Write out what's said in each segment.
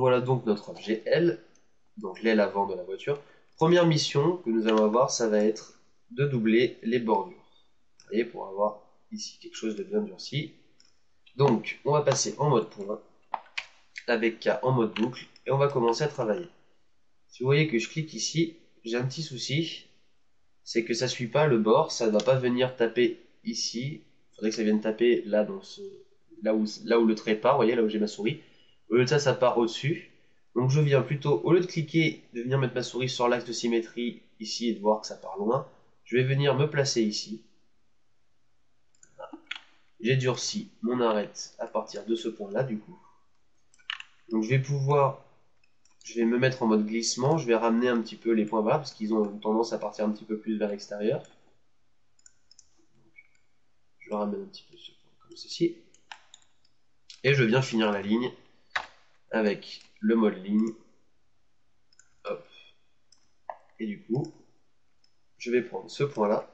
Revoilà donc notre objet L, donc l'aile avant de la voiture. Première mission que nous allons avoir, ça va être de doubler les bordures. Vous voyez, pour avoir ici quelque chose de bien durci. Donc, on va passer en mode point, avec K en mode boucle, et on va commencer à travailler. Si vous voyez que je clique ici, j'ai un petit souci, c'est que ça ne suit pas le bord, ça ne va pas venir taper ici. Il faudrait que ça vienne taper là, là où le trait part, vous voyez, là où j'ai ma souris. Au lieu de ça, ça part au-dessus. Donc je viens plutôt, au lieu de cliquer, de venir mettre ma souris sur l'axe de symétrie ici et de voir que ça part loin, je vais venir me placer ici. J'ai durci mon arête à partir de ce point-là, du coup. Donc je vais me mettre en mode glissement, je vais ramener un petit peu les points bas, parce qu'ils ont une tendance à partir un petit peu plus vers l'extérieur. Je ramène un petit peu ce point comme ceci. Et je viens finir la ligne avec le mode ligne. Hop. Et du coup, je vais prendre ce point-là,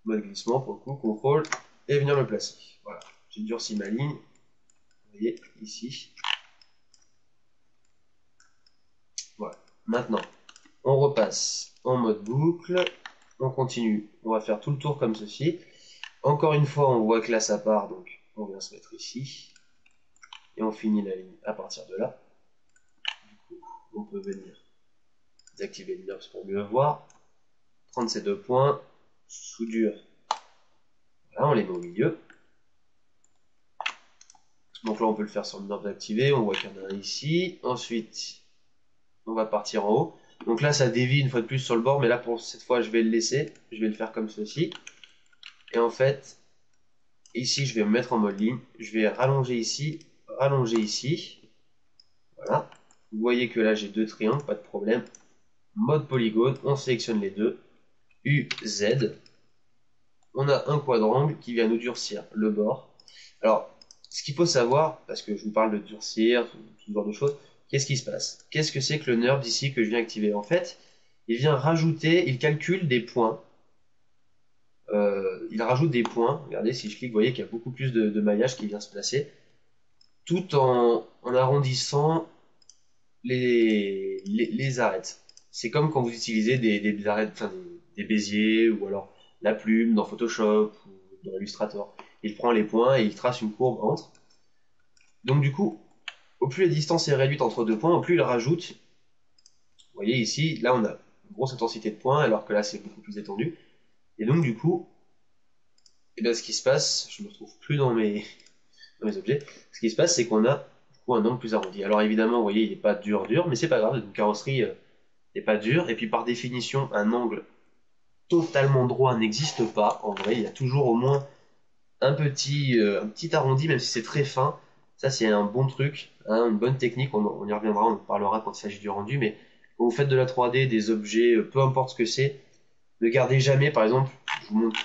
mode glissement pour le coup, contrôle, et venir le placer. Voilà, j'ai durci ma ligne. Vous voyez, ici. Voilà. Maintenant, on repasse en mode boucle. On continue. On va faire tout le tour comme ceci. Encore une fois, on voit que là, ça part, donc on vient se mettre ici. Et on finit la ligne à partir de là. Du coup, on peut venir désactiver le NURBS pour mieux voir. Prendre ces deux points, soudure. Voilà, on les met au milieu. Donc là, on peut le faire sur le NURBS activé. On voit qu'il y en a un ici. Ensuite, on va partir en haut. Donc là, ça dévie une fois de plus sur le bord, mais là, pour cette fois, je vais le laisser. Je vais le faire comme ceci. Et en fait, ici, je vais me mettre en mode ligne. Je vais rallonger ici, rallonger ici. Voilà. Vous voyez que là, j'ai deux triangles, pas de problème. Mode polygone, on sélectionne les deux. U, Z. On a un quadrangle qui vient nous durcir le bord. Alors, ce qu'il faut savoir, parce que je vous parle de durcir, tout ce genre de choses, qu'est-ce qui se passe? Qu'est-ce que c'est que le NURBS ici que je viens activer? En fait, il vient rajouter, il calcule des points. Il rajoute des points. Regardez, si je clique, vous voyez qu'il y a beaucoup plus de maillage qui vient se placer. Tout en arrondissant les arêtes. C'est comme quand vous utilisez des arêtes, enfin des béziers, ou alors la plume dans Photoshop ou dans Illustrator. Il prend les points et il trace une courbe entre. Donc du coup, au plus la distance est réduite entre deux points, au plus il rajoute. Vous voyez ici, là on a une grosse intensité de points, alors que là c'est beaucoup plus étendu. Et donc du coup, et bien, ce qui se passe, je ne me retrouve plus dans mes objets, ce qui se passe c'est qu'on a du coup, un angle plus arrondi. Alors évidemment, vous voyez, il n'est pas dur, mais c'est pas grave, une carrosserie n'est pas dure, et puis par définition, un angle totalement droit n'existe pas, en vrai, il y a toujours au moins un petit arrondi, même si c'est très fin. Ça c'est un bon truc, hein, une bonne technique, on y reviendra, on en parlera quand il s'agit du rendu, mais quand vous faites de la 3D, des objets, peu importe ce que c'est, ne gardez jamais, par exemple, je vous montre,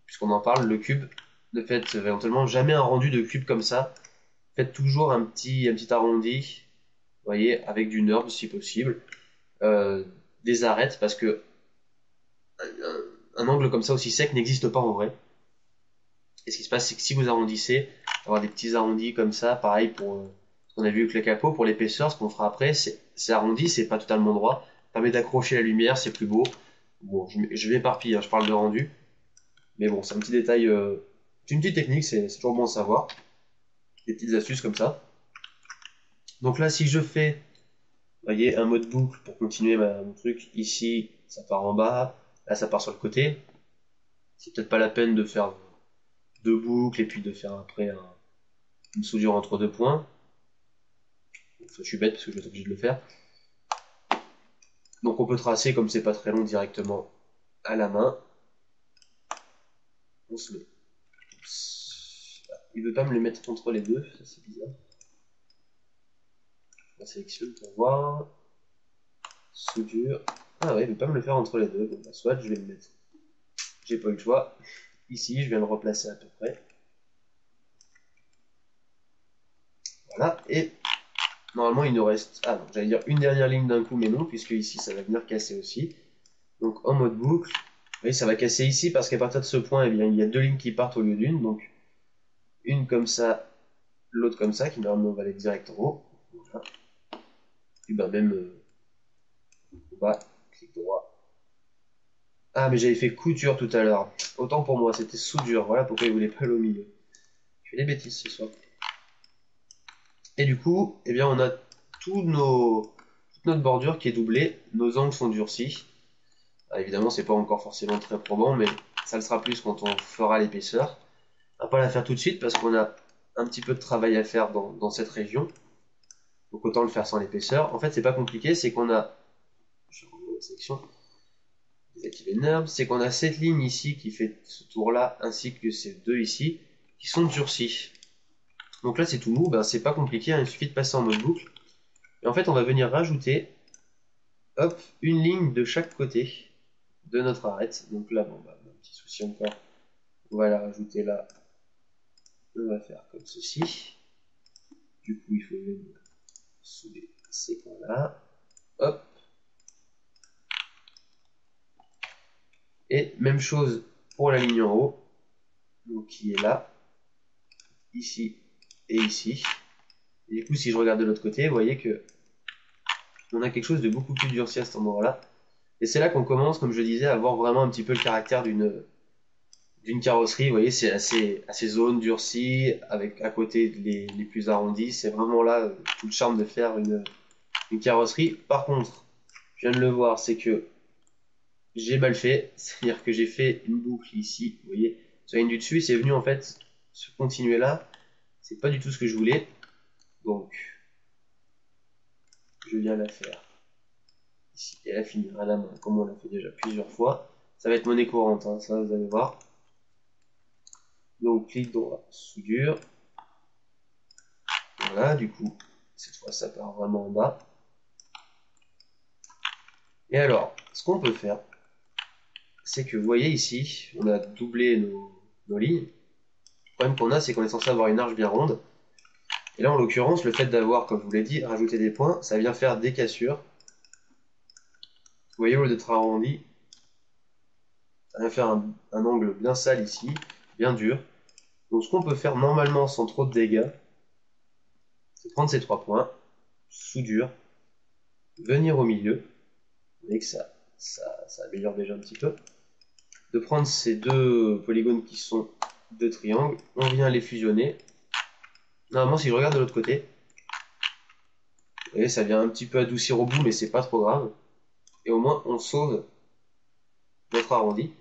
puisqu'on en parle, le cube, ne faites éventuellement jamais un rendu de cube comme ça, faites toujours un petit arrondi, vous voyez, avec du NURBS si possible, des arêtes, parce que un angle comme ça aussi sec n'existe pas en vrai. Et ce qui se passe, c'est que si vous arrondissez, avoir des petits arrondis comme ça, pareil pour ce qu'on a vu avec le capot, pour l'épaisseur, ce qu'on fera après, c'est arrondi, c'est pas totalement droit, ça permet d'accrocher la lumière, c'est plus beau. Bon, je m'éparpille, hein, je parle de rendu, mais bon, c'est un petit détail, c'est une petite technique, c'est toujours bon à savoir, des petites astuces comme ça. Donc là, si je fais, vous voyez, un mode boucle pour continuer mon truc, ici, ça part en bas, là, ça part sur le côté, c'est peut-être pas la peine de faire deux boucles et puis de faire après une soudure entre deux points. Je suis bête parce que je vais être obligé de le faire. Donc on peut tracer, comme c'est pas très long, directement à la main. On se met. Il veut pas me les mettre entre les deux, ça c'est bizarre. On sélectionne pour voir. Soudure. Ah ouais, il veut pas me le faire entre les deux. Bon bah soit je vais le mettre. J'ai pas eu le choix. Ici, je viens le replacer à peu près. Voilà, et normalement il nous reste, ah non, j'allais dire une dernière ligne d'un coup, mais non, puisque ici ça va venir casser aussi. Donc en mode boucle, vous voyez, ça va casser ici parce qu'à partir de ce point, eh bien, il y a deux lignes qui partent au lieu d'une, donc une comme ça, l'autre comme ça, qui normalement va aller direct en haut. Puis bah même en bas, clic droit. Ah mais j'avais fait couture tout à l'heure. Autant pour moi, c'était soudure. Voilà pourquoi il voulait pas aller au milieu. Je fais des bêtises ce soir. Et du coup, eh bien on a toute notre bordure qui est doublée. Nos angles sont durcis. Ah, évidemment, c'est pas encore forcément très probant, mais ça le sera plus quand on fera l'épaisseur. On va pas la faire tout de suite parce qu'on a un petit peu de travail à faire dans cette région. Donc autant le faire sans l'épaisseur. En fait, c'est pas compliqué, c'est qu'on a, je reviens à la sélection, désactiver NURB, c'est qu'on a cette ligne ici qui fait ce tour-là, ainsi que ces deux ici, qui sont durcis. Donc là, c'est tout mou, ben, c'est pas compliqué, hein, il suffit de passer en mode boucle. Et en fait, on va venir rajouter, hop, une ligne de chaque côté de notre arête. Donc là, bon, bah, un petit souci encore. On va la rajouter là. On va faire comme ceci. Du coup, il faut venir souder ces points-là. Hop. Et même chose pour la ligne en haut. Donc qui est là, ici et ici. Et du coup, si je regarde de l'autre côté, vous voyez que on a quelque chose de beaucoup plus durci à cet endroit-là. Et c'est là qu'on commence, comme je disais, à voir vraiment un petit peu le caractère d'une carrosserie. Vous voyez, c'est assez zone, durcie, avec à côté les plus arrondis. C'est vraiment là tout le charme de faire une carrosserie. Par contre, je viens de le voir, c'est que j'ai mal fait. C'est-à-dire que j'ai fait une boucle ici. Vous voyez, sur la ligne du dessus, c'est venu en fait se continuer là. C'est pas du tout ce que je voulais. Donc, je viens la faire ici et la finir à la main, comme on l'a fait déjà plusieurs fois. Ça va être monnaie courante, hein, ça vous allez voir. Donc, clic droit, soudure. Voilà, du coup, cette fois, ça part vraiment en bas. Et alors, ce qu'on peut faire, c'est que vous voyez ici, on a doublé nos lignes. Le problème qu'on a, c'est qu'on est censé avoir une arche bien ronde. Et là, en l'occurrence, le fait d'avoir, comme je vous l'ai dit, rajouté des points, ça vient faire des cassures. Vous voyez, au lieu d'être arrondi, ça vient faire un angle bien sale ici, bien dur. Donc ce qu'on peut faire normalement sans trop de dégâts, c'est prendre ces trois points, soudure, venir au milieu, vous voyez que ça améliore déjà un petit peu, de prendre ces deux polygones qui sont deux triangles, on vient les fusionner. Normalement, si je regarde de l'autre côté, vous voyez, ça vient un petit peu adoucir au bout, mais c'est pas trop grave. Et au moins, on sauve notre arrondi.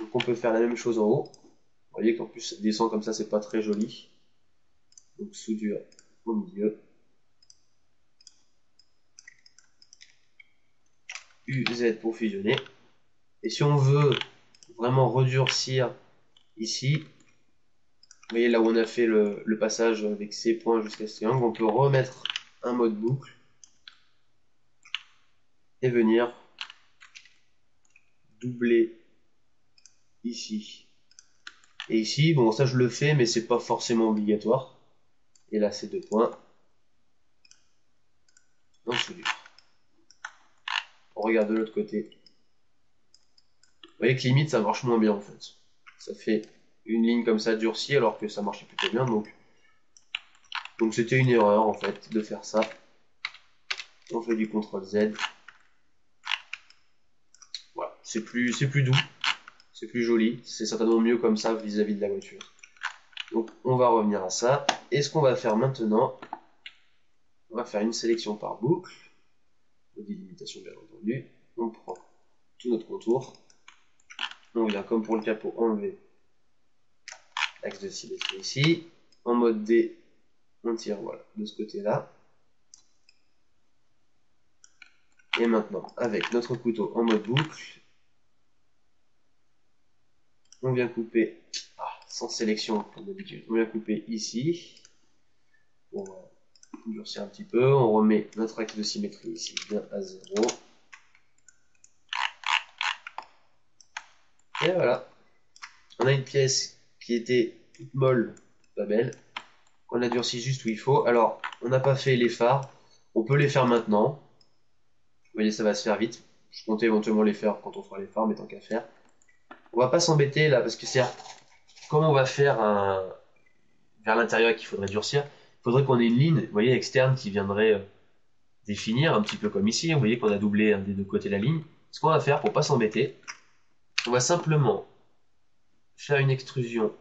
Donc on peut faire la même chose en haut. Vous voyez qu'en plus, ça descend comme ça, c'est pas très joli. Donc soudure au milieu. UZ pour fusionner. Et si on veut vraiment redurcir ici, vous voyez là où on a fait le passage avec ces points jusqu'à ce triangle, on peut remettre un mode boucle et venir doubler ici. Et ici, bon ça je le fais mais c'est pas forcément obligatoire. Et là c'est deux points. En soudure. On regarde de l'autre côté. Vous voyez que limite ça marche moins bien en fait. Ça fait une ligne comme ça durcie alors que ça marchait plutôt bien. Donc c'était une erreur en fait de faire ça. On fait du CTRL Z. Voilà, c'est plus doux, c'est plus joli, c'est certainement mieux comme ça vis-à-vis de la voiture. Donc on va revenir à ça. Et ce qu'on va faire maintenant, on va faire une sélection par boucle, de délimitation bien entendu. On prend tout notre contour. On vient comme pour le capot enlever l'axe de symétrie ici. En mode D, on tire voilà, de ce côté-là. Et maintenant, avec notre couteau en mode boucle, on vient couper, sans sélection comme d'habitude, on vient couper ici, pour durcir un petit peu, on remet notre axe de symétrie ici bien à 0. Et voilà, on a une pièce qui était toute molle, pas belle, qu'on a durci juste où il faut. Alors, on n'a pas fait les phares, on peut les faire maintenant. Vous voyez, ça va se faire vite. Je comptais éventuellement les faire quand on fera les phares, mais tant qu'à faire. On va pas s'embêter là, parce que c'est comme on va faire vers l'intérieur qu'il faudrait durcir, il faudrait qu'on ait une ligne, vous voyez, externe qui viendrait définir, un petit peu comme ici. Vous voyez qu'on a doublé un des deux côtés de la ligne. Ce qu'on va faire pour pas s'embêter, on va simplement faire une extrusion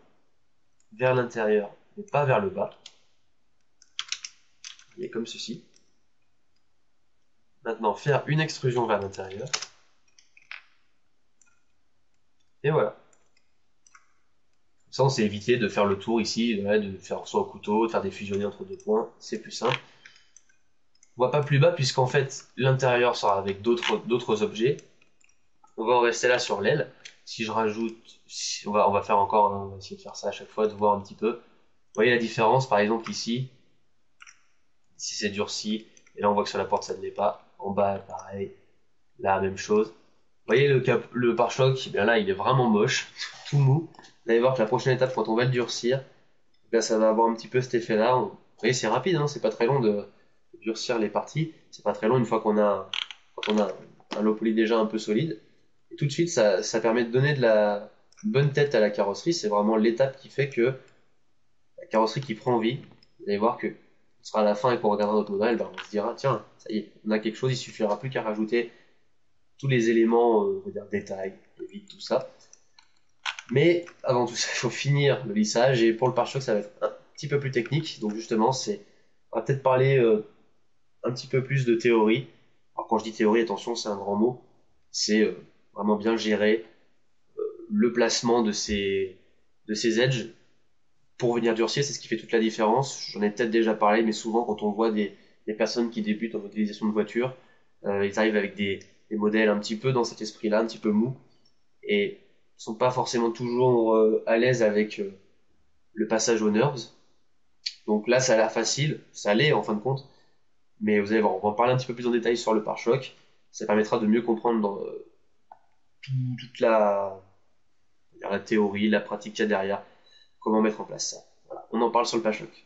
vers l'intérieur, mais pas vers le bas. Vous voyez, comme ceci. Maintenant, faire une extrusion vers l'intérieur. Et voilà. Ça, on s'est évité de faire le tour ici, de faire soit au couteau, de faire des fusionnés entre deux points. C'est plus simple. On va pas plus bas puisqu'en fait, l'intérieur sera avec d'autres objets. On va en rester là sur l'aile. Si je rajoute, on va faire encore, on va essayer de faire ça à chaque fois, de voir un petit peu. Vous voyez la différence, par exemple ici c'est durci, et là on voit que sur la porte ça ne l'est pas. En bas, pareil, là même chose. Vous voyez le pare-choc, eh bien là il est vraiment moche, tout mou. Vous allez voir que la prochaine étape, quand on va le durcir, eh bien, ça va avoir un petit peu cet effet-là. Vous voyez, c'est rapide, hein, c'est pas très long de durcir les parties. C'est pas très long une fois quand on a un low poly déjà un peu solide. Et tout de suite, ça permet de donner de la bonne tête à la carrosserie. C'est vraiment l'étape qui fait que la carrosserie qui prend vie. Vous allez voir que ce sera à la fin et qu'on regardera notre modèle, ben on se dira, tiens, ça y est, on a quelque chose, il suffira plus qu'à rajouter tous les éléments, on va dire détails, les vides, tout ça. Mais avant tout ça, il faut finir le lissage, et pour le pare-choc, ça va être un petit peu plus technique. Donc justement, on va peut-être parler un petit peu plus de théorie. Alors quand je dis théorie, attention, c'est un grand mot. C'est vraiment bien gérer le placement de ces edges pour venir durcir, c'est ce qui fait toute la différence. J'en ai peut-être déjà parlé, mais souvent quand on voit des personnes qui débutent en modélisation de voiture, ils arrivent avec des modèles un petit peu dans cet esprit-là, un petit peu mou, et sont pas forcément toujours à l'aise avec le passage aux nerves. Donc là, ça a l'air facile, ça l'est en fin de compte, mais vous allez voir, on va en parler un petit peu plus en détail sur le pare-choc. Ça permettra de mieux comprendre toute la théorie, la pratique qu'il y a derrière, comment mettre en place ça. Voilà. On en parle sur le pare-choc.